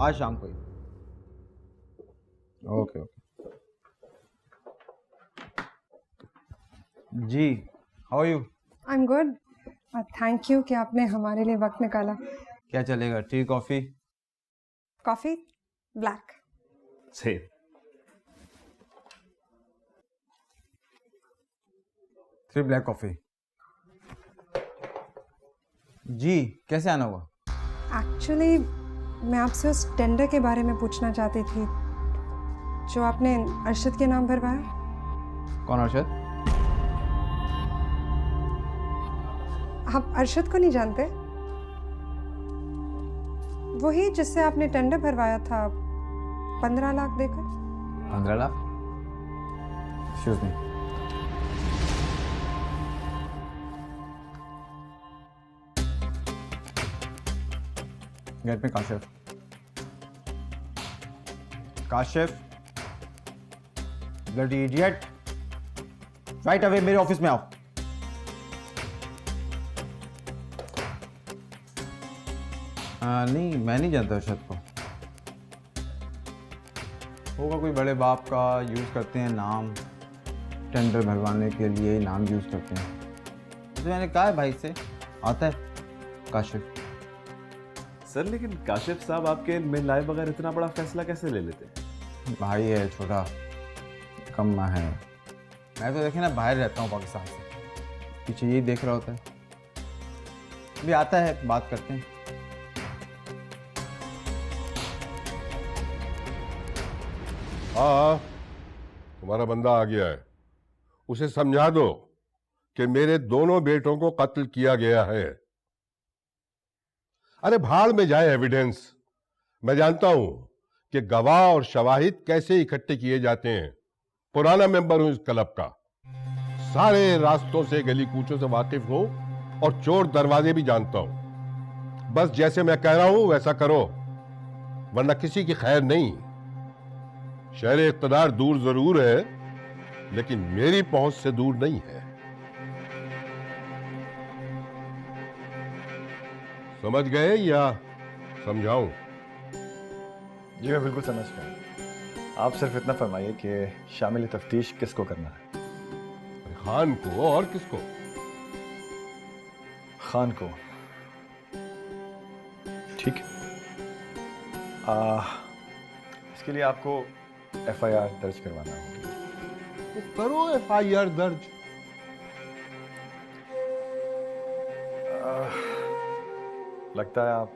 आज शाम को ही। Okay okay ji, how are you? I am good. Thank you कि आपने हमारे लिए वक्त निकाला। क्या चलेगा, tea coffee? Coffee black. Same. Three black coffee. जी, कैसे आना हुआ? एक्चुअली मैं आपसे उस टेंडर के बारे में पूछना चाहती थी जो आपने अरशद के नाम भरवाया। कौन अरशद? आप अरशद को नहीं जानते? वही जिससे आपने टेंडर भरवाया था 15 लाख देकर। 15 लाख? Excuse me. गेट में Kashif. Kashif, bloody idiot, right away मेरे ऑफिस में आओ। नहीं, मैं नहीं जानता अरशद को। होगा कोई बड़े बाप का, यूज़ करते हैं नाम, टेंडर भरवाने के लिए नाम यूज़ करते हैं। तो मैंने कहा है भाई से, आता है काशिफ। सर लेकिन काशिफ साहब आपके मिल लाइव वगैरह इतना बड़ा फैसला कैसे ले लेते हैं? भाई है छोटा, कम है। मैं तो देखे ना बाहर रहता हूँ पाकिस्तान से, पीछे यही देख रहा होता है। अभी आता है, बात करते हैं। हाँ, तुम्हारा बंदा आ गया है। उसे समझा दो कि मेरे दोनों बेटों को कत्ल किया गया है। अरे भाड़ में जाए एविडेंस। मैं जानता हूं कि गवाह और शवाहिद कैसे इकट्ठे किए जाते हैं। पुराना मेंबर हूं इस क्लब का, सारे रास्तों से गली कूचों से वाकिफ हूं और चोर दरवाजे भी जानता हूं। बस जैसे मैं कह रहा हूं वैसा करो, वरना किसी की खैर नहीं। शहर इक़्तिदार दूर जरूर है, लेकिन मेरी पहुंच से दूर नहीं है। समझ गए या समझाऊं? जी मैं बिल्कुल समझ गया। आप सिर्फ इतना फरमाइए कि शामिल तफ्तीश किसको करना है। खान को और किसको? खान को। ठीक है। इसके लिए आपको FIR दर्ज करवाना होगा। तो करो FIR दर्ज। लगता है आप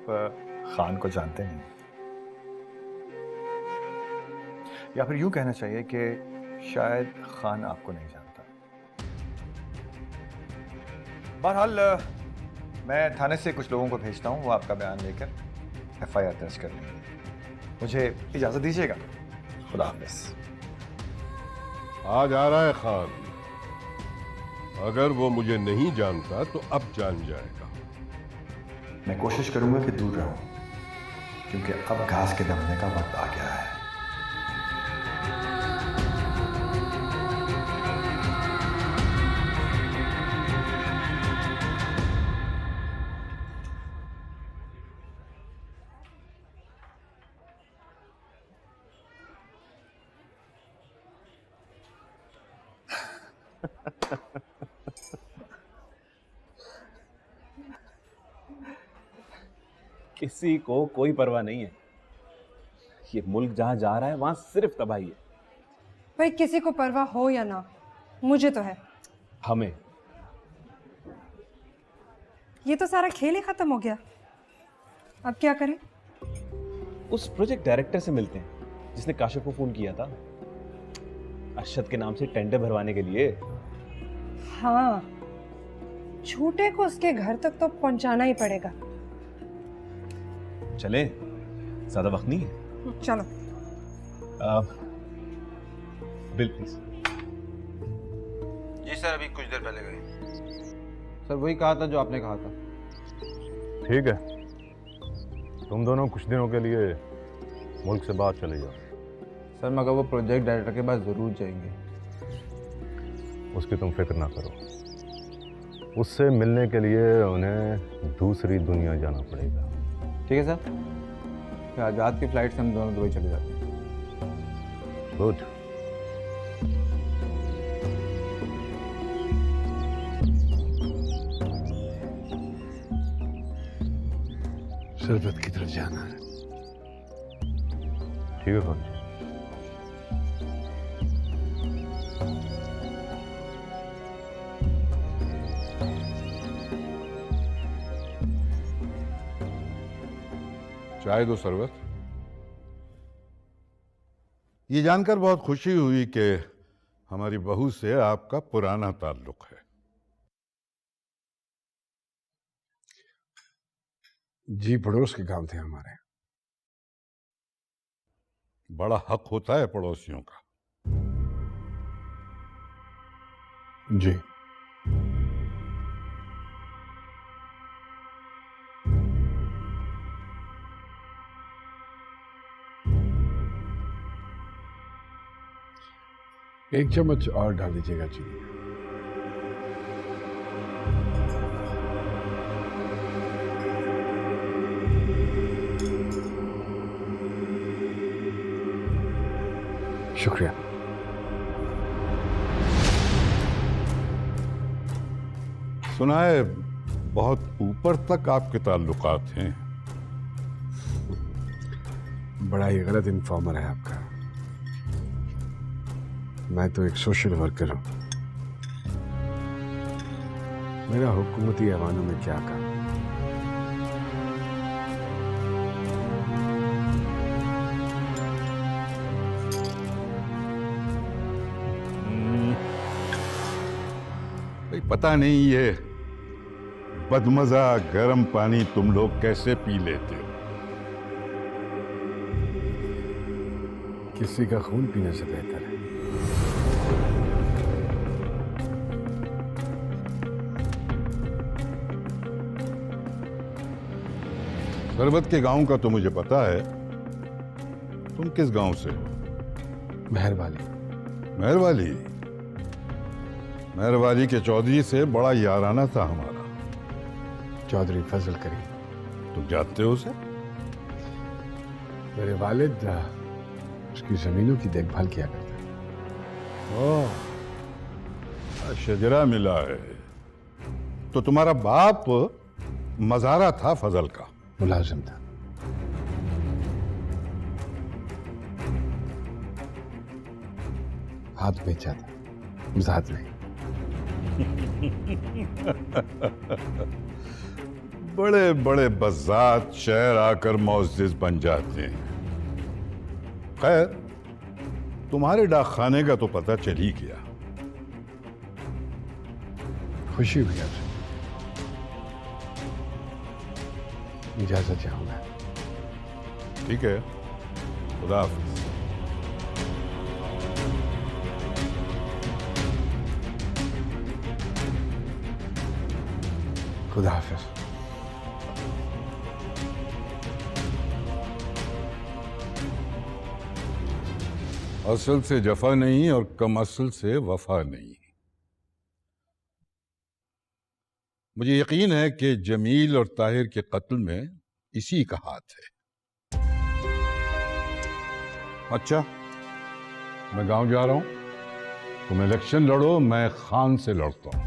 खान को जानते नहीं, या फिर यूं कहना चाहिए कि शायद खान आपको नहीं जानता। बहरहाल मैं थाने से कुछ लोगों को भेजता हूं, वो आपका बयान लेकर FIR दर्ज कर लेंगे। मुझे इजाजत दीजिएगा। खुदा हाफिज। आ जा रहा है खान। अगर वो मुझे नहीं जानता तो अब जान जाएगा। मैं कोशिश करूंगा कि दूर रहूं, क्योंकि अब घास के दबने का वक्त आ गया है। किसी को कोई परवाह नहीं है। ये मुल्क जहां जा रहा है वहां सिर्फ तबाही है। भाई किसी को परवाह हो या ना, मुझे तो है। हमें ये तो सारा खेल ही खत्म हो गया। अब क्या करें? उस प्रोजेक्ट डायरेक्टर से मिलते हैं जिसने काशिफ को फोन किया था अरशद के नाम से टेंडर भरवाने के लिए। हाँ, झूठे को उसके घर तक तो पहुंचाना ही पड़ेगा। चले, ज्यादा वक्त नहीं है। चलो। Bill please. जी सर, अभी कुछ देर पहले गए। सर वही कहा था जो आपने कहा था। ठीक है, तुम दोनों कुछ दिनों के लिए मुल्क से बाहर चले जाओ। सर मगर वो प्रोजेक्ट डायरेक्टर के पास जरूर जाएंगे। उसकी तुम फिक्र ना करो। उससे मिलने के लिए उन्हें दूसरी दुनिया जाना पड़ेगा। ठीक है सर, फिर आज रात की फ्लाइट से हम दोनों दुबई चले जाते हैं। गुड। सरबत की तरफ जाना है। ठीक है कौन? चाय दो सरबत। ये जानकर बहुत खुशी हुई कि हमारी बहू से आपका पुराना ताल्लुक है। जी पड़ोस के काम थे हमारे। बड़ा हक होता है पड़ोसियों का। जी एक चम्मच और डाल दीजिएगा चीनी। शुक्रिया। सुना है बहुत ऊपर तक आपके ताल्लुकात हैं। बड़ा ही गलत इन्फॉर्मर है आपका। मैं तो एक सोशल वर्कर हूं। मेरा हुकूमती ऐवानों में क्या काम? भाई पता नहीं ये बदमजा गर्म पानी तुम लोग कैसे पी लेते हो। किसी का खून पीने से बेहतर है। सरबत के गांव का तो मुझे पता है। तुम किस गांव से? मेहरबानी। मेहरवाली। मेहरवाली के चौधरी से बड़ा याराना था हमारा। चौधरी फजल करीम। तुम जानते हो उसे? मेरे वालिद उसकी जमीनों की देखभाल किया करते। ओह, शजरा मिला है। तो तुम्हारा बाप मजारा था फजल का? मुलाजिम था। हाथ बेचा था, मजाक नहीं। बड़े बड़े बज़ात शहर आकर मुअज़्ज़िज़ बन जाते हैं। खैर, तुम्हारे डाकखाने का तो पता चल ही गया। खुशी हुई आपसे। इजाजत चाहूंगा। ठीक है, खुदा हाफिज़। खुदा हाफिज। असल से जफा नहीं और कम असल से वफा नहीं। मुझे यकीन है कि जमील और ताहिर के कत्ल में इसी का हाथ है। अच्छा, मैं गांव जा रहा हूं। तुम इलेक्शन लड़ो, मैं खान से लड़ता हूं।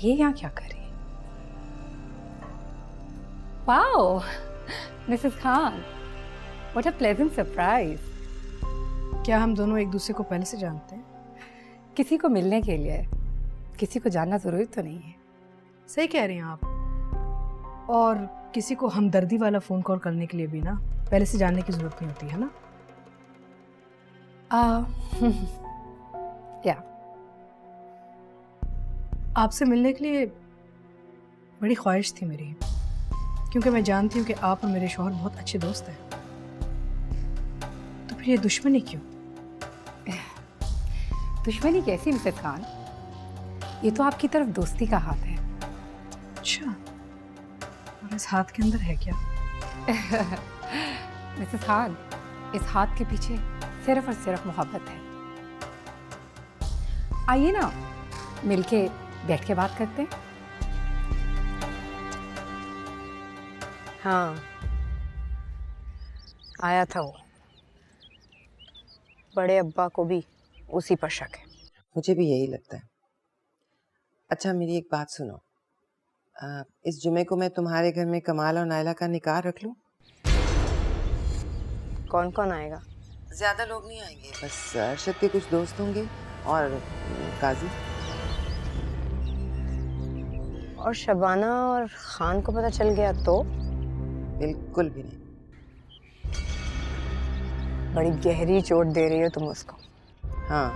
ये यहाँ क्या कर रही है? Wow, Mrs Khan, what a pleasant surprise. क्या हम दोनों एक दूसरे को पहले से जानते हैं? किसी को मिलने के लिए किसी को जानना जरूरी तो नहीं है। सही कह रही हैं आप। और किसी को हमदर्दी वाला फोन कॉल करने के लिए भी ना पहले से जानने की जरूरत नहीं होती है ना? या आपसे मिलने के लिए बड़ी ख्वाहिश थी मेरी, क्योंकि मैं जानती हूँ कि आप और मेरे शौहर बहुत अच्छे दोस्त हैं। तो फिर ये दुश्मनी क्यों? दुश्मनी कैसी मिसेस खान? ये तो आपकी तरफ दोस्ती का हाथ है। अच्छा, और इस हाथ के अंदर है क्या? मिसेस खान, इस हाथ के पीछे सिर्फ और सिर्फ मोहब्बत है। आइए ना, मिलके बैठ के बात करते हैं। हाँ, आया था वो। बड़े अब्बा को भी उसी पर शक है। मुझे भी यही लगता है। अच्छा, मेरी एक बात सुनो। इस जुमे को मैं तुम्हारे घर में कमाल और नायला का निकाह रख लूं? कौन कौन आएगा? ज्यादा लोग नहीं आएंगे, बस अरशद के कुछ दोस्त होंगे और काजी। और शबाना और खान को पता चल गया तो? बिल्कुल भी नहीं। बड़ी गहरी चोट दे रही हो तुम उसको। हाँ,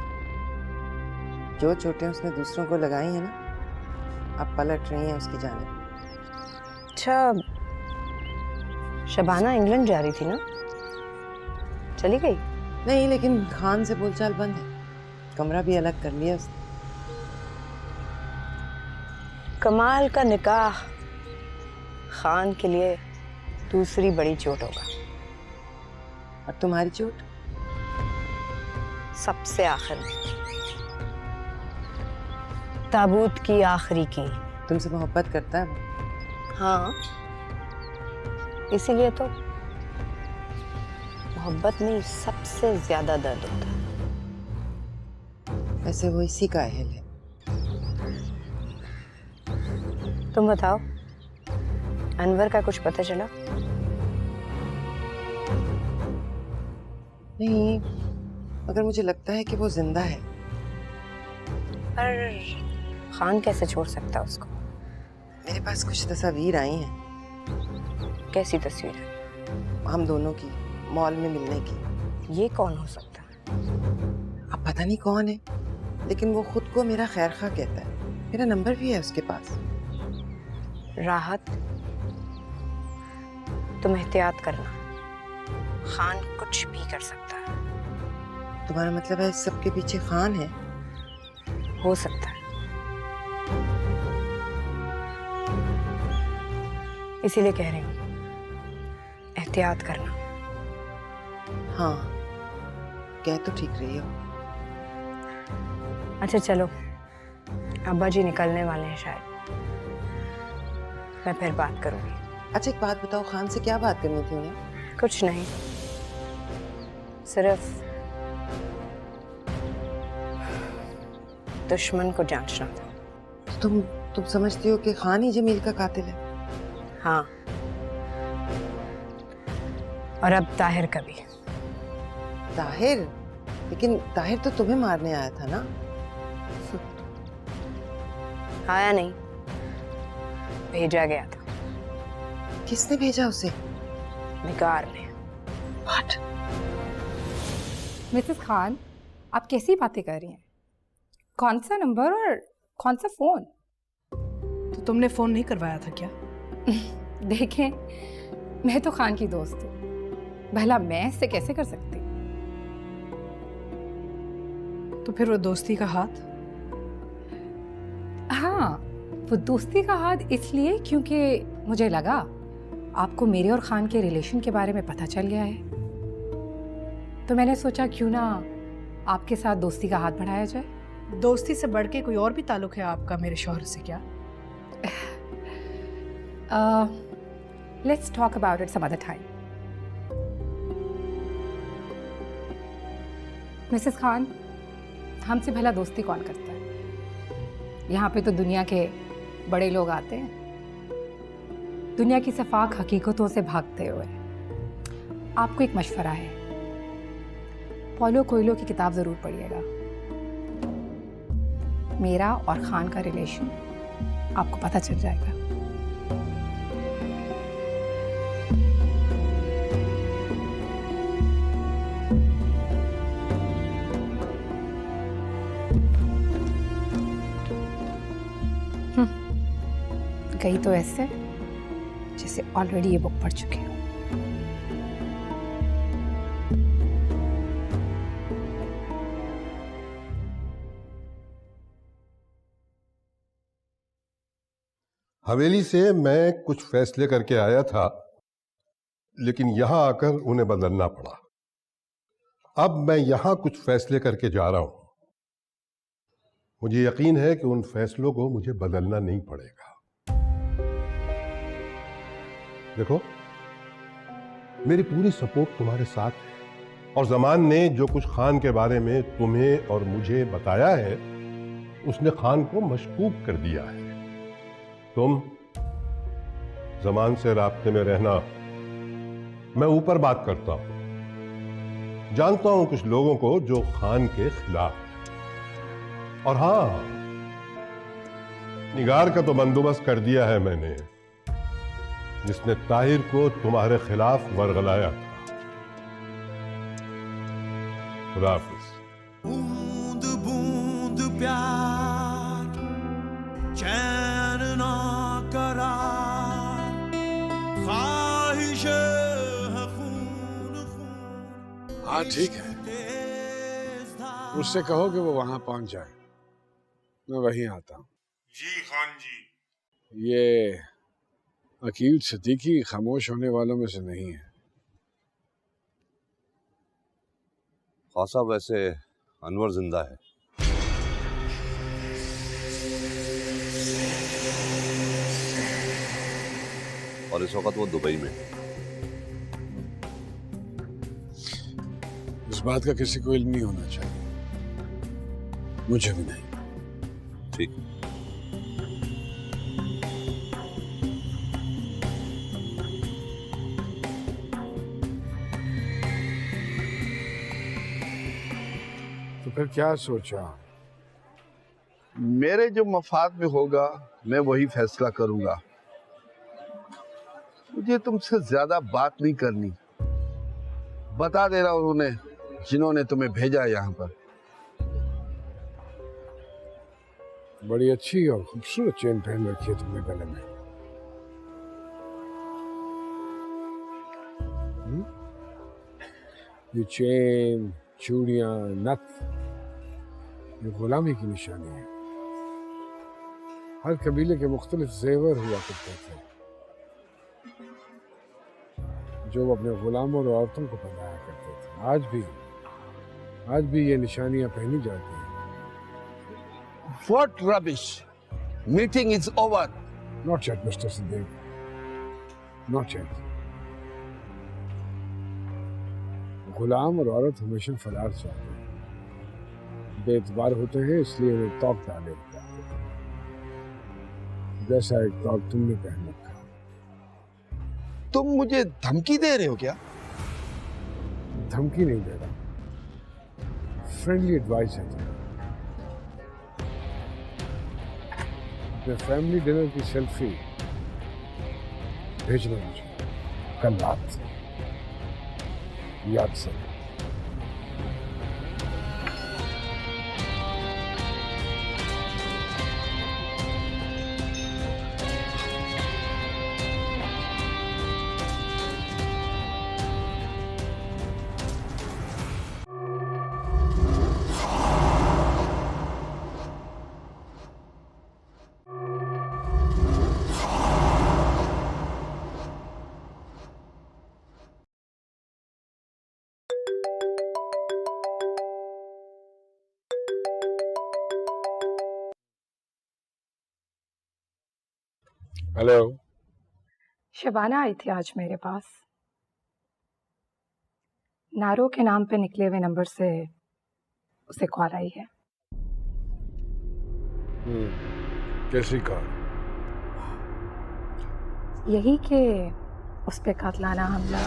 जो चोटें उसने दूसरों को लगाई हैं ना, अब पलट रही हैं उसकी जानिब। अच्छा, शबाना इंग्लैंड जा रही थी ना? चली गई? नहीं, लेकिन खान से बोलचाल बंद है। कमरा भी अलग कर लिया उसने। कमाल का निकाह खान के लिए दूसरी बड़ी चोट होगा। और तुम्हारी चोट? सबसे आखिर में, ताबूत की आखिरी की। तुमसे मोहब्बत करता है वो? हाँ, इसीलिए तो मोहब्बत में सबसे ज्यादा दर्द होता है। वैसे वो इसी का अहल है। तुम बताओ, अनवर का कुछ पता चला? नहीं, मगर मुझे लगता है कि वो जिंदा है। पर खान कैसे छोड़ सकता उसको? मेरे पास कुछ तस्वीर आई हैं। कैसी तस्वीर? हम दोनों की मॉल में मिलने की। ये कौन हो सकता है? अब पता नहीं कौन है, लेकिन वो खुद को मेरा खैर खा कहता है। मेरा नंबर भी है उसके पास। राहत, तुम एहतियात करना, खान कुछ भी कर सकता है। तुम्हारा मतलब है इस सब के पीछे खान है? हो सकता है, इसीलिए कह रही हूँ एहतियात करना। हाँ, कह तो ठीक रही हो। अच्छा चलो, अब्बा जी निकलने वाले हैं शायद, मैं फिर बात करूंगी। अच्छा, एक बात बताओ, खान से क्या बात करनी थी उन्हें? कुछ नहीं, सिर्फ दुश्मन को जांचना था। तुम समझती हो कि खान ही जमील का कातिल है? हाँ, और अब ताहिर का भी। ताहिर? लेकिन ताहिर तो तुम्हें मारने आया था ना? आया नहीं, भेजा गया था। किसने भेजा उसे? निगार ने। What? मिसेस खान, आप कैसी बातें कर रही हैं? कौन सा नंबर और कौन सा फोन? तो तुमने फोन नहीं करवाया था क्या? देखें, मैं तो खान की दोस्त हूँ, भला मैं इससे कैसे कर सकती? तो फिर वो दोस्ती का हाथ? हाँ, वो दोस्ती का हाथ इसलिए क्योंकि मुझे लगा आपको मेरे और खान के रिलेशन के बारे में पता चल गया है, तो मैंने सोचा क्यों ना आपके साथ दोस्ती का हाथ बढ़ाया जाए। दोस्ती से बढ़ के कोई और भी ताल्लुक है आपका मेरे शौहर से क्या? Let's talk about it some other time. Mrs Khan, हमसे भला दोस्ती कौन करता है? यहाँ पे तो दुनिया के बड़े लोग आते हैं, दुनिया की सफाक हकीकतों से भागते हुए। आपको एक मशवरा है, पॉलो कोयलो की किताब जरूर पढ़िएगा। मेरा और खान का रिलेशन आपको पता चल जाएगा। गई तो ऐसे जैसे ऑलरेडी ये बुक पढ़ चुके हो। हवेली से मैं कुछ फैसले करके आया था, लेकिन यहां आकर उन्हें बदलना पड़ा। अब मैं यहां कुछ फैसले करके जा रहा हूं। मुझे यकीन है कि उन फैसलों को मुझे बदलना नहीं पड़ेगा। देखो, मेरी पूरी सपोर्ट तुम्हारे साथ है, और जमान ने जो कुछ खान के बारे में तुम्हें और मुझे बताया है, उसने खान को मशकूक कर दिया है। तुम जमान से राब्ते में रहना। मैं ऊपर बात करता हूं, जानता हूं कुछ लोगों को जो खान के खिलाफ है। और हां, निगार का तो बंदोबस्त कर दिया है मैंने, जिसने ताहिर को तुम्हारे खिलाफ वरगलाया था। खुदा हाफिज। बूंद बूंद प्यार, चैन ना करार, ख्वाहिश है खून खून। हाँ ठीक है, उससे कहो कि वो वहां पहुंच जाए, मैं वहीं आता हूँ। जी खान जी। ये अकील सिद्दीकी खामोश होने वालों में से नहीं है। खासा वैसे अनवर जिंदा है। और इस वक्त वो दुबई में। इस बात का किसी को इल्म नहीं होना चाहिए, मुझे भी नहीं। ठीक। तो फिर क्या सोचा? मेरे जो मफाद में होगा मैं वही फैसला करूंगा। मुझे तुमसे ज्यादा बात नहीं करनी। बता दे रहा हूं उन्हें जिन्होंने तुम्हें भेजा यहाँ पर। बड़ी अच्छी और खूबसूरत चेन पहन रखी है तुमने गले में। ये चेन, चूड़ियां, नथ, ये गुलामी की निशानी है। हर कबीले के मुख्तलिफ जेवर हुआ करते थे जो वो अपने गुलामों और औरतों को पहनाया करते थे। आज भी ये निशानियां पहनी जाती हैं। What rubbish! Meeting is over. Not yet, Mr. Siddiq. Not yet. गुलाम और औरत हमेशा फरार चाहते हैं, बेतबार होते हैं, इसलिए उन्हें तौक डाले जाते हैं, जैसा एक तौक तुमने पहन रखा। तुम मुझे धमकी दे रहे हो क्या? धमकी नहीं दे रहा, फ्रेंडली एडवाइस है तुम्हें। अपने फैमिली डिनर की सेल्फी भेजना मुझे कल रात, याद से। हेलो। शबाना आई थी आज मेरे पास। नारो के नाम पे निकले हुए नंबर से उसे कॉल आई है। कैसी कॉल? यही कि उस पे कातलाना हमला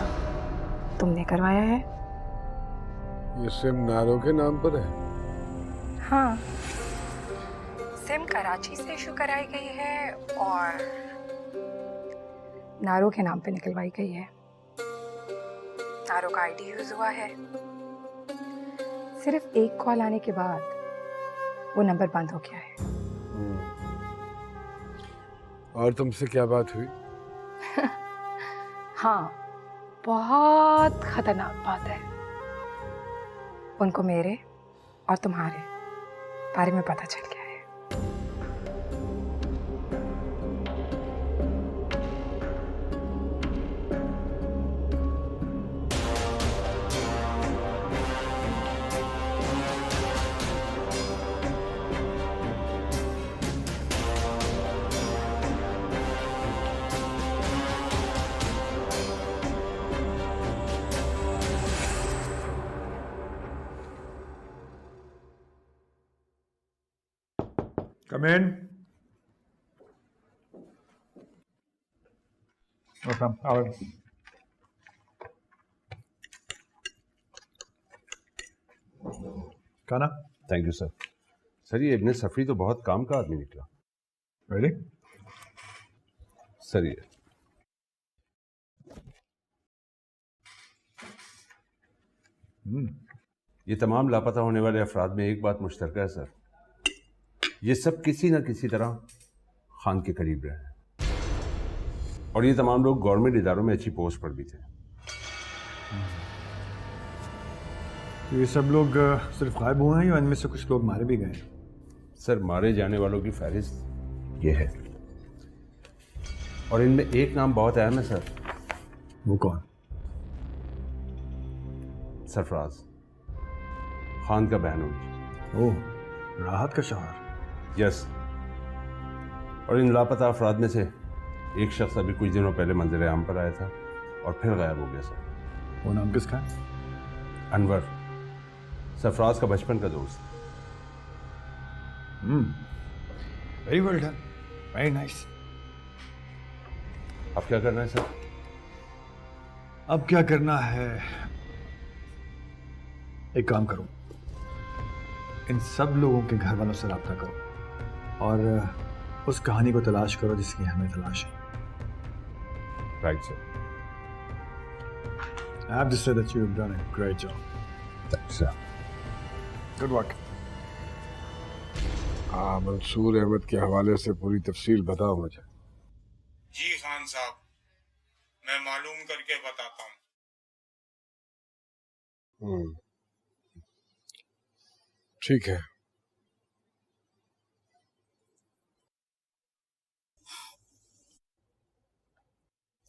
तुमने करवाया है। ये सिम नारो के नाम पर है? हाँ, सिम कराची से इशू कराई गई है और नारो के नाम पे निकलवाई गई है। नारो का आईडी यूज हुआ है। सिर्फ एक कॉल आने के बाद वो नंबर बंद हो गया है। और तुमसे क्या बात हुई? हाँ, बहुत खतरनाक बात है। उनको मेरे और तुम्हारे बारे में पता चल गया है। Come in. Welcome. Howard. खाना? Thank you sir. सर ये इब्ने सफरी तो बहुत काम का आदमी निकला। Ready? सर ये तमाम लापता होने वाले अफराद में एक बात मुश्तरका है सर, ये सब किसी न किसी तरह खान के करीब रहे हैं और ये तमाम लोग गवर्नमेंट इदारों में अच्छी पोस्ट पर भी थे। ये सब लोग सिर्फ गायब हुए हैं या इनमें से कुछ लोग मारे भी गए? सर मारे जाने वालों की फहरिस्त ये है और इनमें एक नाम बहुत अहम है सर। वो कौन? सरफराज खान का बहनोई। ओह, राहत का शौहर। यस, और इन लापता अफराद में से एक शख्स अभी कुछ दिनों पहले मंजर आम पर आया था और फिर गायब हो गया सर। वो नाम किसका? अनवर, सरफराज का बचपन का दोस्त। Very well done, very nice. अब क्या करना है सर? अब क्या करना है, एक काम करो, इन सब लोगों के घर वालों से रब्ता करो और उस कहानी को तलाश करो जिसकी हमें तलाश है। Right sir. I have to say that you've done a great job. Thanks, sir. Good work. Mansoor Ahmed के हवाले से पूरी तफसील बताओ मुझे। जी खान साहब, मैं मालूम करके बताता हूँ। ठीक है।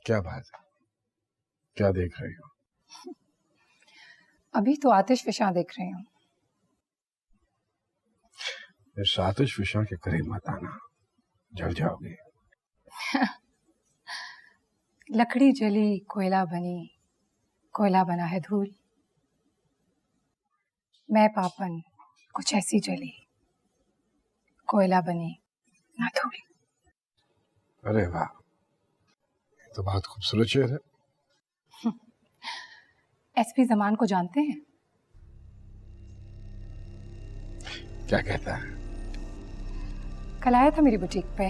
क्या बात है, क्या देख रही हो? अभी तो आतिश फिशा देख रही हूँ। इस आतिश फिशा के करीब मत आना, जल जाओगे। लकड़ी जली कोयला बनी, कोयला बना है धूल। मैं पापन कुछ ऐसी जली, कोयला बनी ना धूल। अरे वाह, तो बहुत खूबसूरत शेर है। एसपी जमान को जानते हैं? क्या कहता है? कल आया था मेरी बुटीक पे,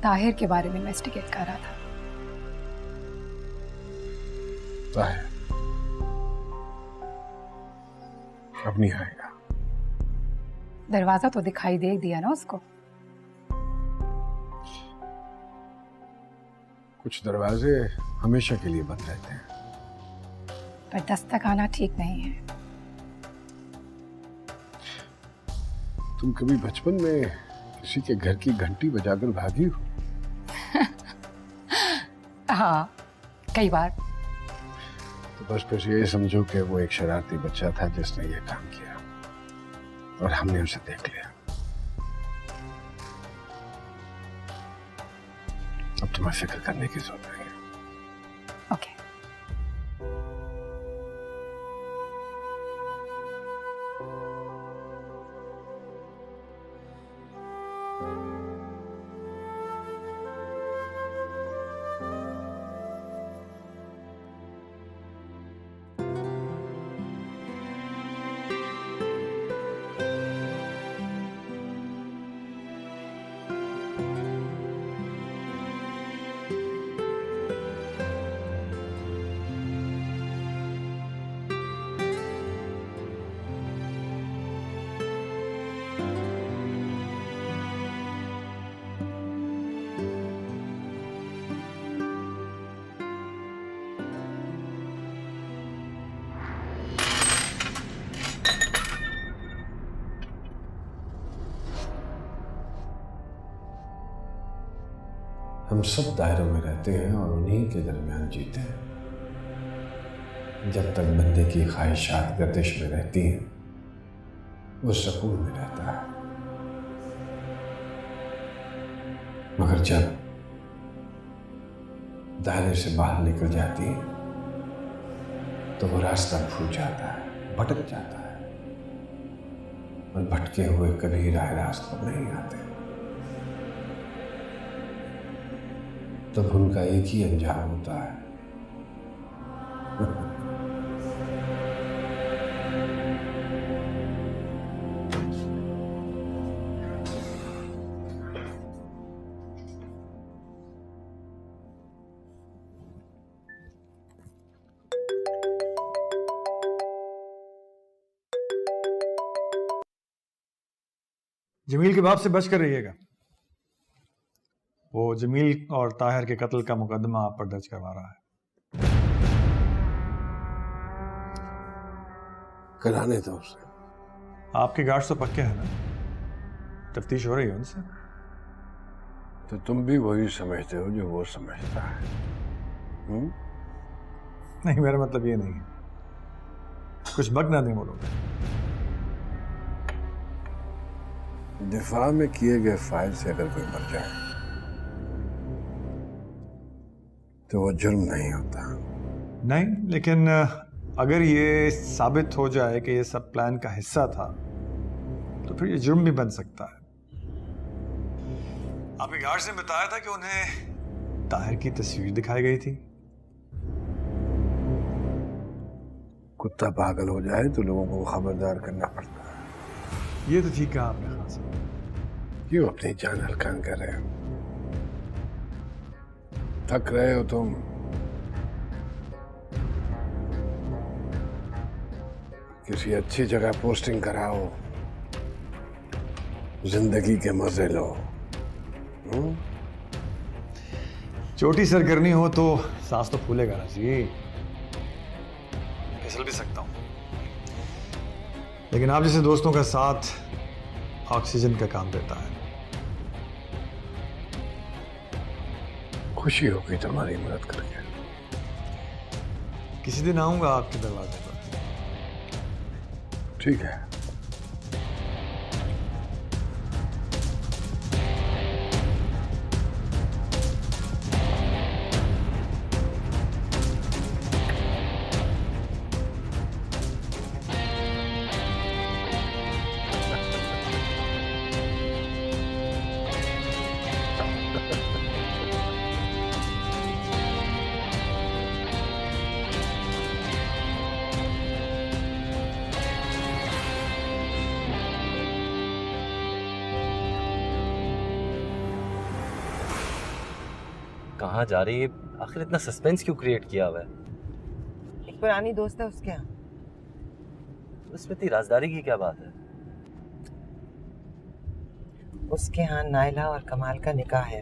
ताहिर के बारे में इन्वेस्टिगेट कर रहा था। ताहिर अब नहीं आएगा। दरवाजा तो दिखाई दे दिया ना उसको। कुछ दरवाजे हमेशा के लिए बंद रहते हैं, पर दस्तक आना ठीक नहीं है। तुम कभी बचपन में किसी के घर की घंटी बजाकर भागी हो? हाँ, कई बार। तो बस फिर ये समझो कि वो एक शरारती बच्चा था जिसने ये काम किया और हमने उसे देख लिया। अब तुम्हें फिक्र करने की जरूरत नहीं है। ओके। हम सब दायरों में रहते हैं और उन्हीं के दरमियान जीते हैं। जब तक बंदे की ख्वाहिशात गर्दिश में रहती हैं, वो सुकून में रहता है, मगर जब दायरे से बाहर निकल जाती है तो वो रास्ता भूल जाता है, भटक जाता है। और भटके हुए कभी राह रास्त पर नहीं आते। तब उनका एक ही अंजाम होता है। जमील के बाप से बच कर रहिएगा। वो जमील और ताहिर के कत्ल का मुकदमा आप पर दर्ज करवा रहा है। कराने दो उसे। आपके गार्ड्स तो पक्के हैं ना? तफ्तीश हो रही है उनसे। तो तुम भी वही समझते हो जो वो समझता है। नहीं, मेरा मतलब ये नहीं है। कुछ बक ना दें वो लोग। दिफा में किए गए फाइल से अगर कोई मर जाए तो वो जुर्म नहीं होता। नहीं, लेकिन अगर ये साबित हो जाए कि ये सब प्लान का हिस्सा था तो फिर ये जुर्म भी बन सकता है। आपके गार्ड्स ने बताया था कि उन्हें ताहिर की तस्वीर दिखाई गई थी। कुत्ता पागल हो जाए तो लोगों को खबरदार करना पड़ता है। ये तो ठीक कहा आपने खान साहब। क्यों अपनी जान हल्कान कर रहे हो? थक रहे हो तुम? किसी अच्छी जगह पोस्टिंग कराओ, जिंदगी के मजे लो। छोटी सरगर्मी हो तो सांस तो फूलेगा ना जी। फिसल भी सकता हूं, लेकिन आप जैसे दोस्तों का साथ ऑक्सीजन का काम देता है। खुशी होगी तुम्हारी मदद करके। किसी दिन आऊंगा आपके दरवाजे पर। ठीक है। कहाँ जा रही है? आखिर इतना सस्पेंस क्यों क्रिएट किया हुआ है? एक पुरानी दोस्त है उसके यहाँ। उसमें इतनी राजदारी की क्या बात है? उसके यहाँ नाइला और कमाल का निकाह है।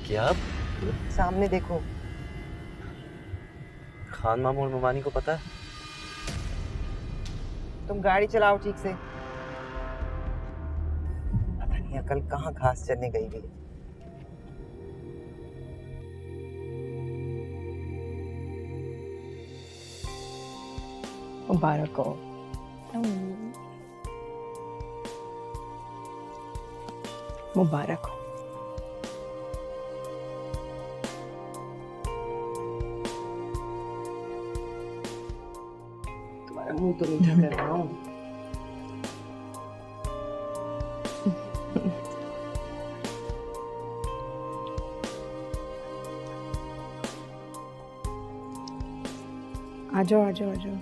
क्या? सामने देखो। खान मामू और ममानी को पता है? तुम गाड़ी चलाओ ठीक से। पता नहीं अकल कहाँ घास चरने गई हुई है। मुबारक हो। मुबारक हो। तुम्हारा मुंह तो मीठा कर रहा हूँ। आ जाओ आ जाओ आ जाओ।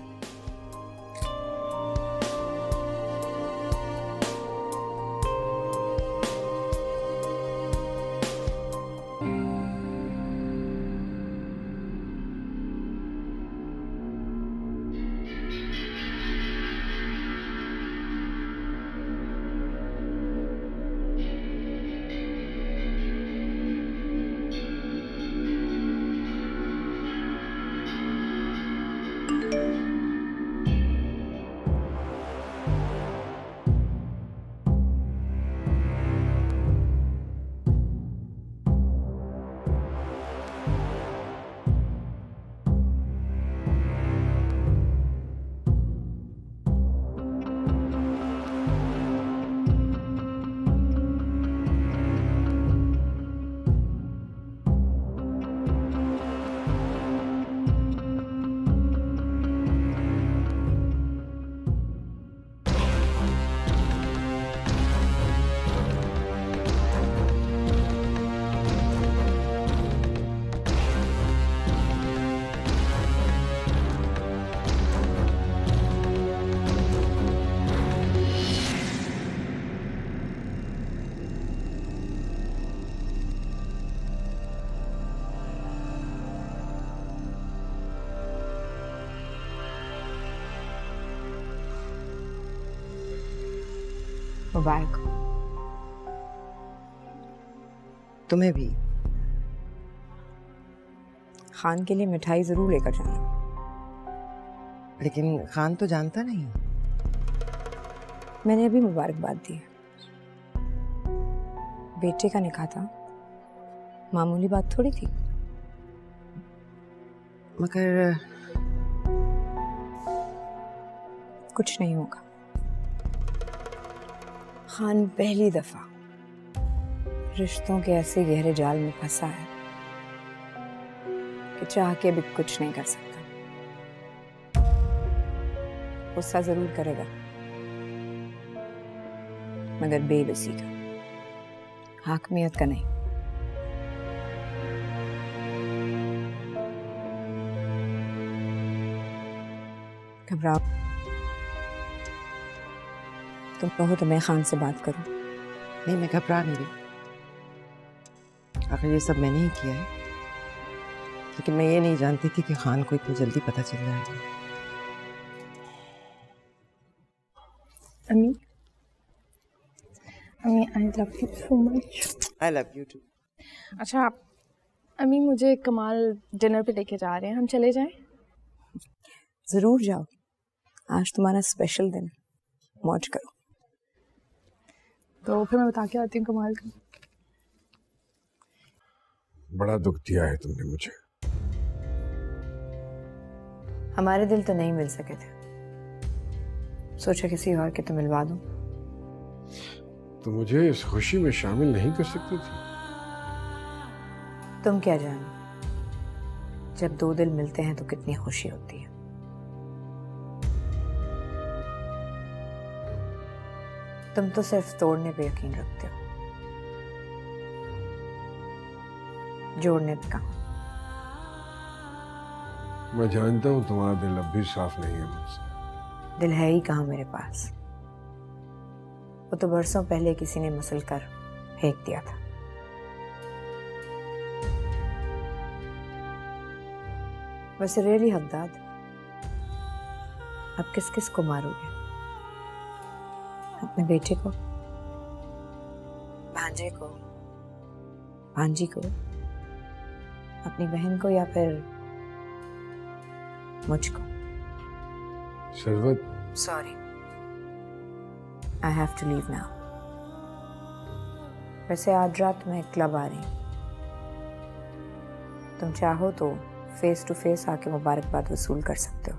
मुबारक हो। तुम्हें भी। खान के लिए मिठाई जरूर लेकर जाना। लेकिन खान तो जानता नहीं। मैंने अभी मुबारकबाद दी है। बेटे का निकाह था, मामूली बात थोड़ी थी। मगर कुछ नहीं होगा। खान पहली दफा रिश्तों के ऐसे गहरे जाल में फंसा है कि चाह के भी कुछ नहीं कर सकता। गुस्सा जरूर करेगा, मगर बेबसी का, हाकमियत का नहीं। घबराओ, तुम कहो तो मैं खान से बात करूं। नहीं, मैं घबरा नहीं रही। आखिर ये सब मैंने ही किया है, लेकिन मैं ये नहीं जानती थी कि खान को इतनी जल्दी पता चल जाएगा। अम्मी, अम्मी, I love you so much. I love you too. अच्छा अम्मी, मुझे कमाल डिनर पे लेके जा रहे हैं, हम चले जाएं? जरूर जाओ, आज तुम्हारा स्पेशल दिन, मौज करो। तो फिर मैं बता के आती हूँ कमाल का। बड़ा दुख दिया है तुमने मुझे। हमारे दिल तो नहीं मिल सके थे, सोचा किसी और के तो मिलवा दूं। तो मुझे इस खुशी में शामिल नहीं कर सकती थी? तुम क्या जानो, जब दो दिल मिलते हैं तो कितनी खुशी होती है। तुम तो सिर्फ तोड़ने पे यकीन रखते हो, जोड़ने पे कहाँ। मैं जानता हूँ तुम्हारा दिल अब भी साफ नहीं है मुझसे। दिल है ही कहाँ मेरे पास, वो तो बरसों पहले किसी ने मसल कर फेंक दिया था। वैसे रियली हद्दाद, अब किस किस को मारोगे? अपने बेटे को, भांजे को, भांजी को, अपनी बहन को, या फिर मुझको? शरवत, sorry, I have to leave now. वैसे आज रात मैं क्लब आ रही हूँ, तुम चाहो तो फेस टू फेस आके मुबारकबाद वसूल कर सकते हो।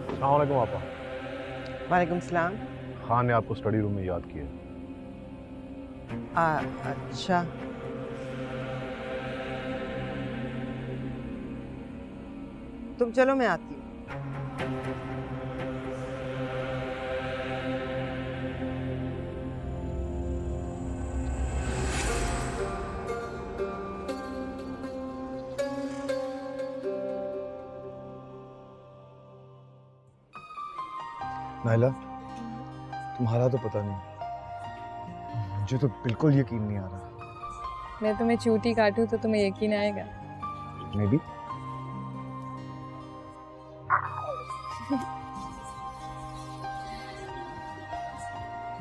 अस्सलामुअलैकुम आपा। वालेकुम सलाम। खान ने आपको स्टडी रूम में याद किया। अच्छा, तुम चलो, मैं आती हूँ। नाइला, तुम्हारा तो पता नहीं, मुझे तो बिल्कुल यकीन नहीं आ रहा। मैं तुम्हें चूटी काटूं तो तुम्हें यकीन आएगा? May be.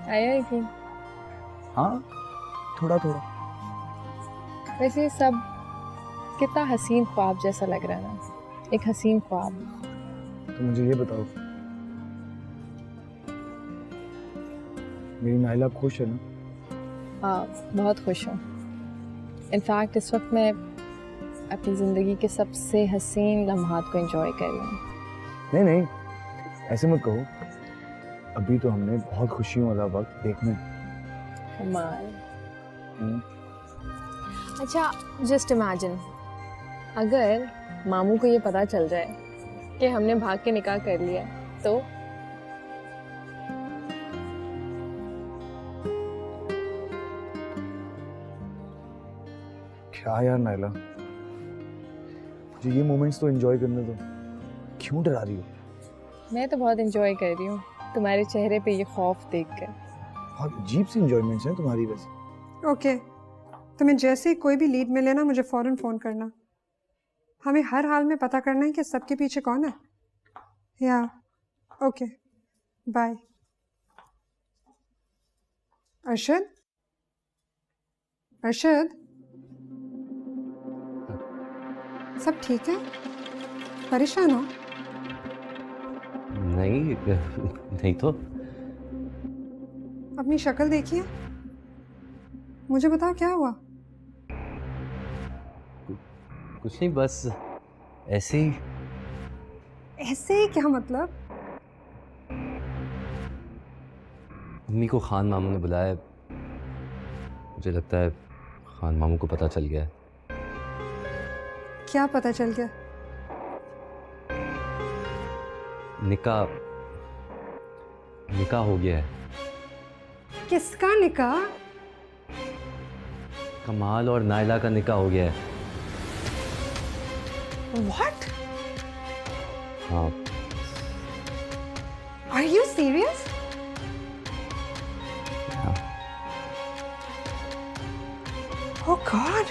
आया यकीन? हाँ, थोड़ा थोड़ा। वैसे ये सब कितना हसीन ख्वाब जैसा लग रहा है ना, एक हसीन ख्वाब। तो मुझे ये बताओ, मेरी नाइला खुश है ना? हाँ, बहुत खुश हूँ। इनफैक्ट इस वक्त मैं अपनी ज़िंदगी के सबसे हसीन लम्हात को एंजॉय कर रही हूँ। नहीं नहीं, ऐसे मत कहो, अभी तो हमने बहुत खुशियों वाला वक्त देखना है। कमाल। अच्छा, जस्ट इमेजिन अगर मामू को ये पता चल जाए कि हमने भाग के निकाह कर लिया तो? क्या यार नायला, मुझे ये मोमेंट्स तो एंजॉय करने दो, क्यों डरा रही हो? मैं तो बहुत एंजॉय कर रही हूँ तुम्हारे चेहरे पे ये खौफ देखकर। बहुत अजीब सी एंजॉयमेंट्स हैं तुम्हारी वैसे। ओके, तुम्हें जैसे ही कोई भी लीड मिले ना मुझे फ़ौरन फ़ोन करना। हमें हर हाल में पता करना है कि सबके पीछे कौन है। या ओके, बाय। अरशद, अरशद, सब ठीक है? परेशान हो? नहीं तो। अपनी शक्ल देखिए, मुझे बताओ क्या हुआ? कुछ नहीं, बस ऐसे ही। ऐसे ही क्या मतलब? मम्मी को खान मामू ने बुलाया। मुझे लगता है खान मामू को पता चल गया है। क्या पता चल गया? निकाह हो गया है। किसका निकाह? कमाल और नायला का निकाह हो गया है। What? हाँ। Are you serious? Oh God!